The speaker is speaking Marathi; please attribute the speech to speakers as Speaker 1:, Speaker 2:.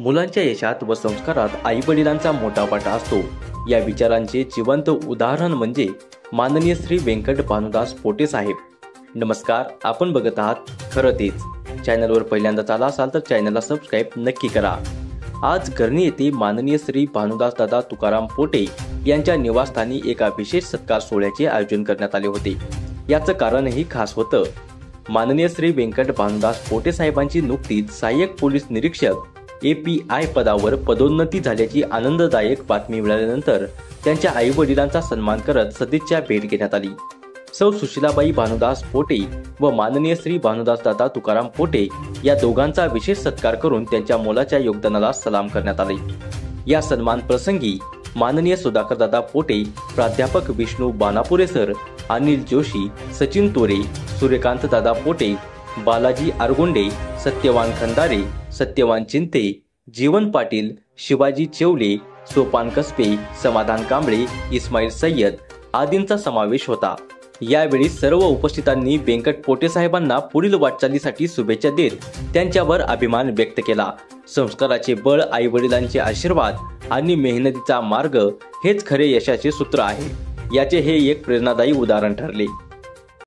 Speaker 1: मुलांच्या यशात व संस्कारात आईवडिलांचा मोठा वाटा असतो. या विचारांचे जिवंत उदाहरण म्हणजे माननीय श्री व्यंकट भानुदास पोटे साहेब. नमस्कार, आपण बघत आहात खरं तेच. चॅनलवर पहिल्यांदाच आला असाल तर चॅनलला सबस्क्राईब नक्की करा. आज गरणी येथे माननीय श्री भानुदास दादा तुकाराम पोटे यांच्या निवासस्थानी एका विशेष सत्कार सोहळ्याचे आयोजन करण्यात आले होते. याचं कारणही खास होतं. माननीय श्री व्यंकट भानुदास पोटे साहेबांची नुकतीच सहाय्यक पोलीस निरीक्षक API पदावर पदोन्नती झाल्याची आनंददायक बातमी मिळाल्यानंतर त्यांच्या आई वडिलांचा सन्मान करत सदिच्छा भेट घेण्यात आली. सौ सुशीलाबाई भानुदास पोटे व माननीय श्री भानुदास दादा तुकाराम पोटे या दोघांचा विशेष सत्कार करून त्यांच्या मोलाच्या योगदानाला सलाम करण्यात आले. या सन्मान प्रसंगी माननीय सुधाकर दादा पोटे, प्राध्यापक विष्णू बानापुरे सर, अनिल जोशी, सचिन तोरे, सूर्यकांत दादा पोटे, बालाजी आरगोंडे, सत्यवान खंदारे, सत्यवान चिंते, जीवन पाटील, शिवाजी चेवले, सोपान कसबे, समाधान कांबळे, इस्माईल सय्यद आदींचा समावेश होता. यावेळी सर्व उपस्थितांनी व्यंकट पोटे साहेबांना पुढील वाटचालीसाठी शुभेच्छा देत त्यांच्यावर अभिमान व्यक्त केला. संस्काराचे बळ, आई वडिलांचे आशीर्वाद आणि मेहनतीचा मार्ग हेच खरे यशाचे सूत्र आहे. याचे हे एक प्रेरणादायी उदाहरण ठरले.